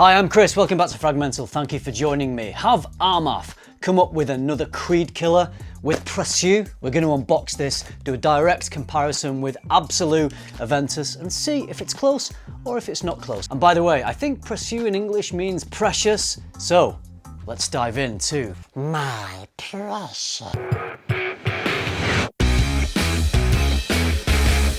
Hi, I'm Chris, welcome back to FRAG-MENTAL, thank you for joining me. Have Armaf come up with another Creed killer with Precieux? We're going to unbox this, do a direct comparison with Absolu Aventus and see if it's close or if it's not close. And by the way, I think Precieux in English means precious, so let's dive into my precious.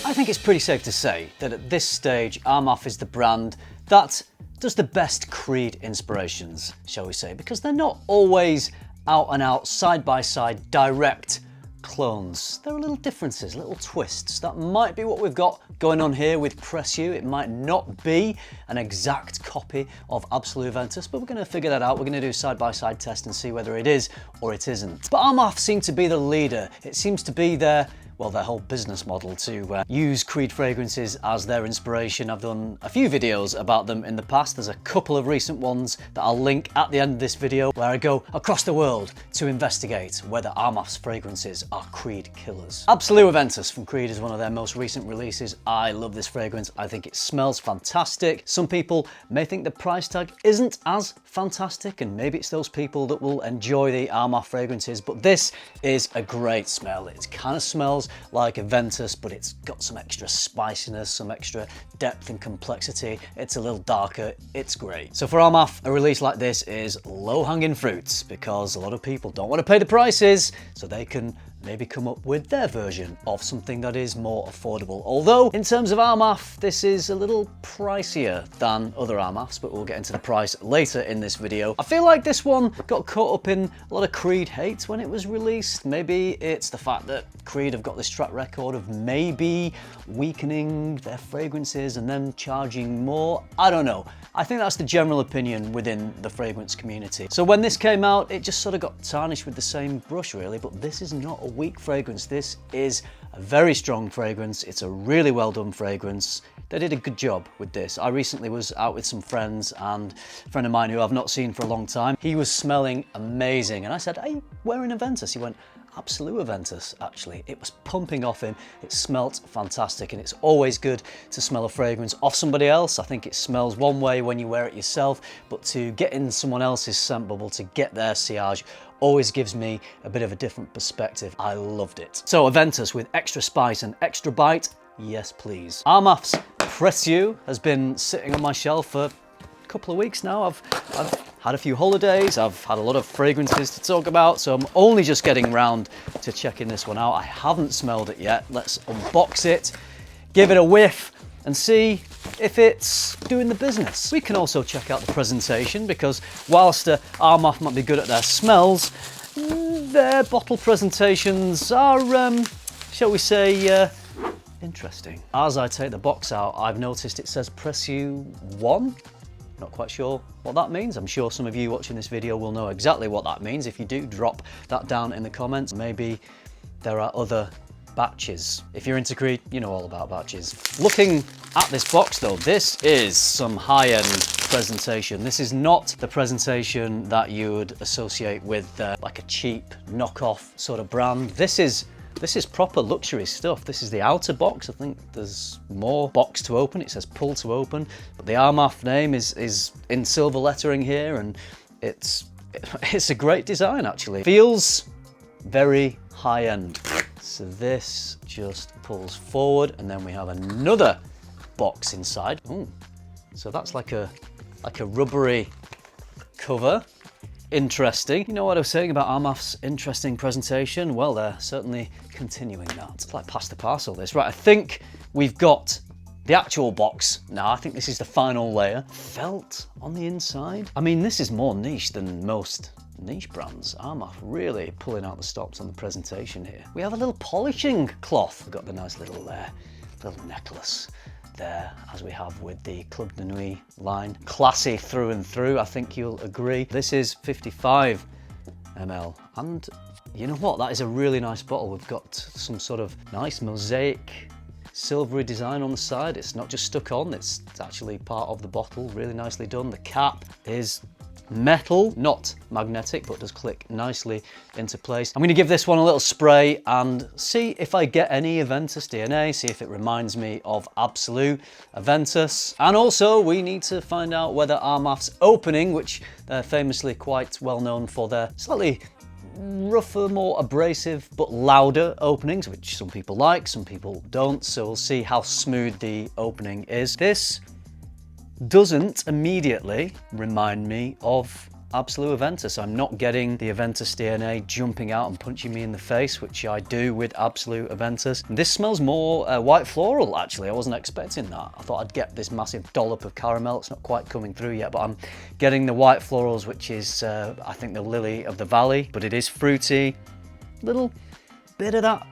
I think it's pretty safe to say that at this stage, Armaf is the brand that does the best Creed inspirations, shall we say, because they're not always out and out, side by side, direct clones. There are little differences, little twists. That might be what we've got going on here with Precieux. It might not be an exact copy of Absolu Aventus, but we're going to figure that out. We're going to do a side-by-side test and see whether it is or it isn't. But Armaf seem to be the leader. It seems to be their whole business model to use Creed fragrances as their inspiration. I've done a few videos about them in the past. There's a couple of recent ones that I'll link at the end of this video where I go across the world to investigate whether Armaf's fragrances are Creed killers. Absolu Aventus from Creed is one of their most recent releases. I love this fragrance. I think it smells fantastic. Some people may think the price tag isn't as fantastic, and maybe it's those people that will enjoy the Armaf fragrances, but this is a great smell. It kind of smells like Aventus, but it's got some extra spiciness, some extra depth and complexity. It's a little darker. It's great. So for Armaf, a release like this is low-hanging fruits because a lot of people don't want to pay the prices, so they can maybe come up with their version of something that is more affordable. Although, in terms of Armaf, this is a little pricier than other Armafs, but we'll get into the price later in this video. I feel like this one got caught up in a lot of Creed hate when it was released. Maybe it's the fact that Creed have got this track record of maybe weakening their fragrances and then charging more. I don't know. I think that's the general opinion within the fragrance community. So when this came out, it just sort of got tarnished with the same brush, really, but this is not a weak fragrance. This is a very strong fragrance. It's a really well done fragrance. They did a good job with this. I recently was out with some friends, and a friend of mine who I've not seen for a long time, he was smelling amazing. And I said, "Hey, wearing Aventus?" He went, "Absolu Aventus, actually." It was pumping off him. It smelt fantastic, and it's always good to smell a fragrance off somebody else. I think it smells one way when you wear it yourself, but to get in someone else's scent bubble, to get their sillage, always gives me a bit of a different perspective. I loved it. So Aventus with extra spice and extra bite, yes please. Armaf's Precieux has been sitting on my shelf for a couple of weeks now. I've had a few holidays, I've had a lot of fragrances to talk about, so I'm only just getting around to checking this one out. I haven't smelled it yet. Let's unbox it, give it a whiff, and see if it's doing the business. We can also check out the presentation, because whilst Armaf might be good at their smells, their bottle presentations are, shall we say, interesting. As I take the box out, I've noticed it says Precieux 1. Not quite sure what that means. I'm sure some of you watching this video will know exactly what that means. If you do, drop that down in the comments. Maybe there are other batches. If you're into Creed, you know all about batches. Looking at this box though, this is some high-end presentation. This is not the presentation that you would associate with like a cheap knockoff sort of brand. This is proper luxury stuff. This is the outer box. I think there's more box to open. It says pull to open, but the Armaf name is in silver lettering here, and it's a great design actually. Feels very high end. So this just pulls forward, and then we have another box inside. Ooh, so that's like a rubbery cover. Interesting. You know what I was saying about Armaf's interesting presentation? Well, they're certainly continuing that. It's like pass the parcel this. Right, I think we've got the actual box now. I think this is the final layer. Felt on the inside. I mean, this is more niche than most niche brands. Armaf really pulling out the stops on the presentation here. We have a little polishing cloth. We've got the nice little necklace there, as we have with the Club de Nuit line. Classy through and through, I think you'll agree. This is 55 ml, and you know what? That is a really nice bottle. We've got some sort of nice mosaic silvery design on the side. It's not just stuck on, it's actually part of the bottle. Really nicely done. The cap is metal, not magnetic, but does click nicely into place. I'm going to give this one a little spray and see if I get any Aventus DNA, see if it reminds me of Absolu Aventus. And also we need to find out whether Armaf's opening, which they're famously quite well known for their slightly rougher, more abrasive, but louder openings, which some people like, some people don't. So we'll see how smooth the opening is. This doesn't immediately remind me of Absolu Aventus. I'm not getting the Aventus DNA jumping out and punching me in the face, which I do with Absolu Aventus. And this smells more white floral, actually. I wasn't expecting that. I thought I'd get this massive dollop of caramel. It's not quite coming through yet, but I'm getting the white florals, which is, I think, the lily of the valley, but it is fruity. Little bit of that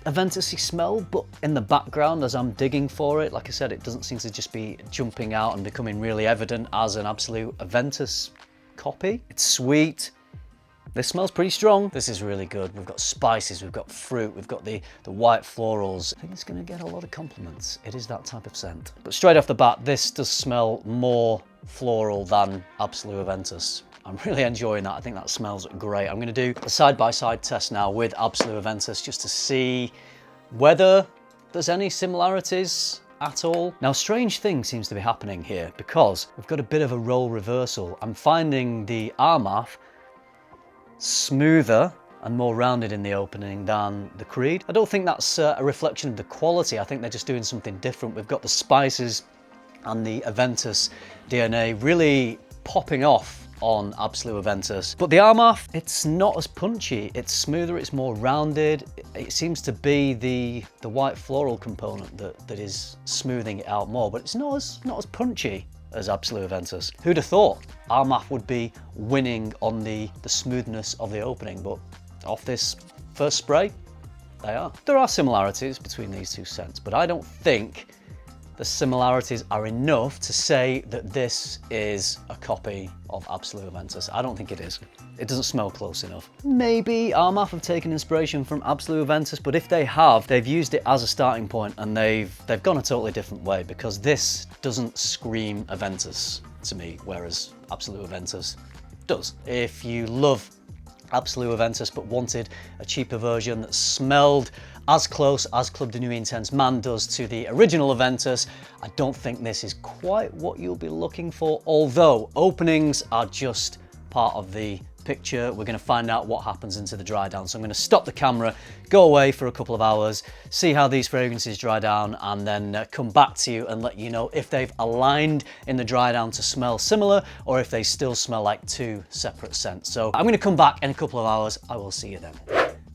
Aventus-y smell, but in the background as I'm digging for it, like I said, it doesn't seem to just be jumping out and becoming really evident as an Absolu Aventus copy. It's sweet. This smells pretty strong. This is really good. We've got spices, we've got fruit, we've got the white florals. I think it's going to get a lot of compliments. It is that type of scent. But straight off the bat, this does smell more floral than Absolu Aventus. I'm really enjoying that. I think that smells great. I'm going to do a side-by-side test now with Absolu Aventus just to see whether there's any similarities at all. Now, a strange thing seems to be happening here because we've got a bit of a role reversal. I'm finding the Armaf smoother and more rounded in the opening than the Creed. I don't think that's a reflection of the quality. I think they're just doing something different. We've got the spices and the Aventus DNA really popping off on Absolu Aventus. But the Armaf, it's not as punchy. It's smoother, it's more rounded. It seems to be the white floral component that is smoothing it out more, but it's not as punchy as Absolu Aventus. Who'd have thought Armaf would be winning on the smoothness of the opening, but off this first spray, they are. There are similarities between these two scents, but I don't think the similarities are enough to say that this is a copy of Absolu Aventus. I don't think it is. It doesn't smell close enough. Maybe Armaf have taken inspiration from Absolu Aventus, but if they have, they've used it as a starting point and they've gone a totally different way, because this doesn't scream Aventus to me, whereas Absolu Aventus does. If you love Absolu Aventus but wanted a cheaper version that smelled as close as Club de Nuit Intense Man does to the original Aventus, I don't think this is quite what you'll be looking for, although openings are just part of the picture. We're going to find out what happens into the dry down. So I'm going to stop the camera, go away for a couple of hours, see how these fragrances dry down, and then come back to you and let you know if they've aligned in the dry down to smell similar or if they still smell like two separate scents. So I'm going to come back in a couple of hours. I will see you then.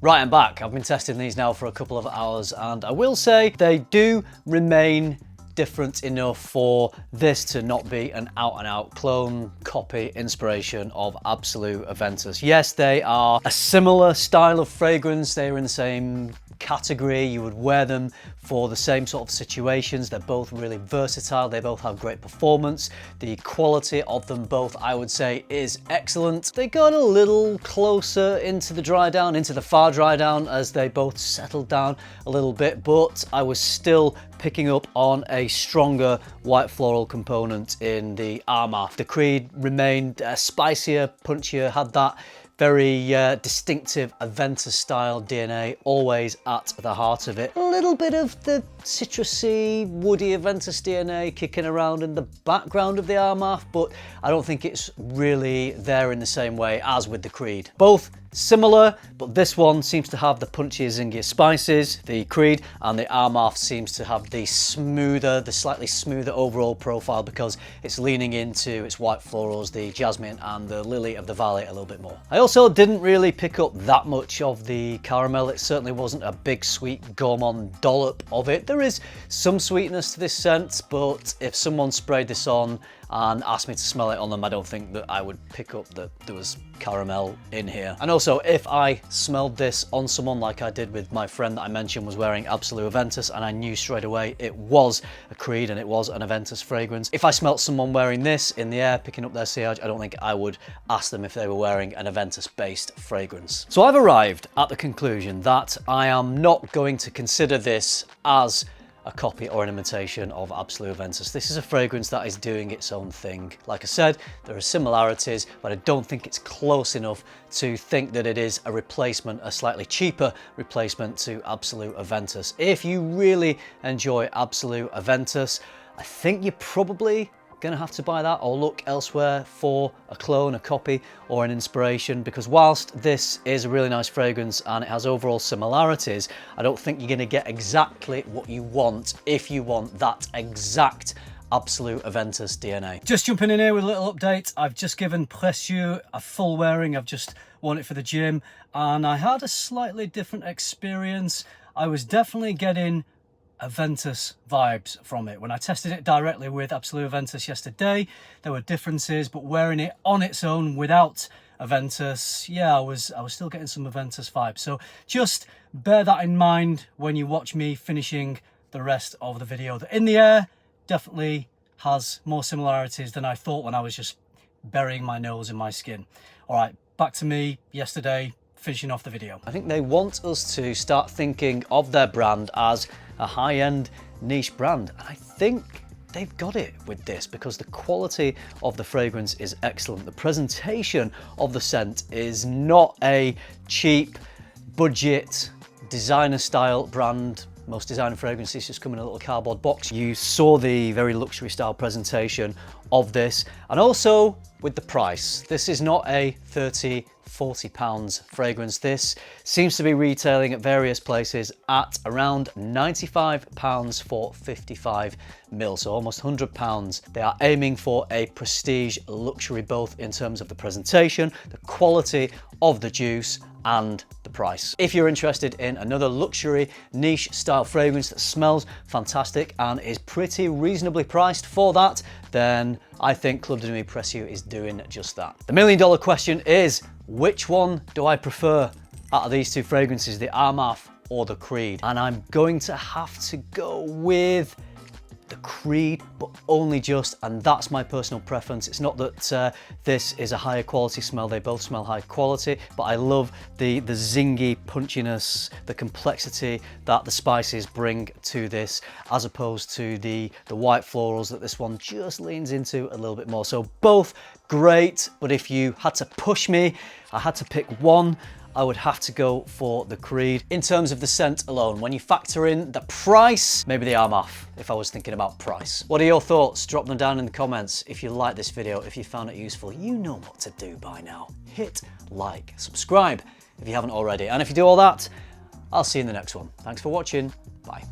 Right, I'm back. I've been testing these now for a couple of hours and I will say they do remain different enough for this to not be an out-and-out clone, copy, inspiration of Absolu Aventus. Yes, they are a similar style of fragrance. They're in the same category. You would wear them for the same sort of situations. They're both really versatile. They both have great performance. The quality of them both, I would say, is excellent. They got a little closer into the dry down, into the far dry down, as they both settled down a little bit, but I was still picking up on a stronger white floral component in the Armaf. The Creed remained spicier, punchier, had that very distinctive Aventus style DNA always at the heart of it. A little bit of the citrusy, woody Aventus DNA kicking around in the background of the Armaf, but I don't think it's really there in the same way as with the Creed. Both similar, but this one seems to have the punchy, zingy spices, the Creed, and the Armaf seems to have the smoother, the slightly smoother overall profile because it's leaning into its white florals, the jasmine and the lily of the valley a little bit more. I also didn't really pick up that much of the caramel. It certainly wasn't a big sweet gourmand dollop of it. There is some sweetness to this scent, but if someone sprayed this on and asked me to smell it on them, I don't think that I would pick up that there was caramel in here. And also, if I smelled this on someone like I did with my friend that I mentioned was wearing Absolu Aventus, and I knew straight away it was a Creed and it was an Aventus fragrance, if I smelt someone wearing this in the air, picking up their sillage, I don't think I would ask them if they were wearing an Aventus-based fragrance. So I've arrived at the conclusion that I am not going to consider this as a copy or an imitation of Absolu Aventus. This is a fragrance that is doing its own thing. Like I said, there are similarities, but I don't think it's close enough to think that it is a replacement, a slightly cheaper replacement to Absolu Aventus. If you really enjoy Absolu Aventus, I think you're probably gonna have to buy that or look elsewhere for a clone, a copy, or an inspiration, because whilst this is a really nice fragrance and it has overall similarities, I don't think you're gonna get exactly what you want if you want that exact Absolu Aventus DNA. Just jumping in here with a little update. I've just given Precieux a full wearing. I've just worn it for the gym and I had a slightly different experience. I was definitely getting Aventus vibes from it. When I tested it directly with Absolu Aventus yesterday, there were differences, but wearing it on its own without Aventus, yeah, I was still getting some Aventus vibes. So just bear that in mind when you watch me finishing the rest of the video. The In the Air definitely has more similarities than I thought when I was just burying my nose in my skin. All right, back to me yesterday, finishing off the video. I think they want us to start thinking of their brand as a high-end niche brand, and I think they've got it with this because the quality of the fragrance is excellent. The presentation of the scent is not a cheap budget designer style brand. Most designer fragrances just come in a little cardboard box. You saw the very luxury style presentation of this, and also with the price. This is not a £30–40 fragrance. This seems to be retailing at various places at around £95 for 55 ml, so almost £100. They are aiming for a prestige luxury, both in terms of the presentation, the quality of the juice, and the price. If you're interested in another luxury niche style fragrance that smells fantastic and is pretty reasonably priced for that, then I think Club de Nuit Précieux is doing just that. The million-dollar question is, which one do I prefer out of these two fragrances, the Armaf or the Creed? And I'm going to have to go with the Creed, but only just, and that's my personal preference. It's not that this is a higher quality smell, they both smell high quality, but I love the zingy punchiness, the complexity that the spices bring to this, as opposed to the white florals that this one just leans into a little bit more. So both great, but if you had to push me, I had to pick one, I would have to go for the Creed. In terms of the scent alone, when you factor in the price, maybe the Armaf, if I was thinking about price. What are your thoughts? Drop them down in the comments. If you like this video, if you found it useful, you know what to do by now. Hit like, subscribe if you haven't already. And if you do all that, I'll see you in the next one. Thanks for watching. Bye.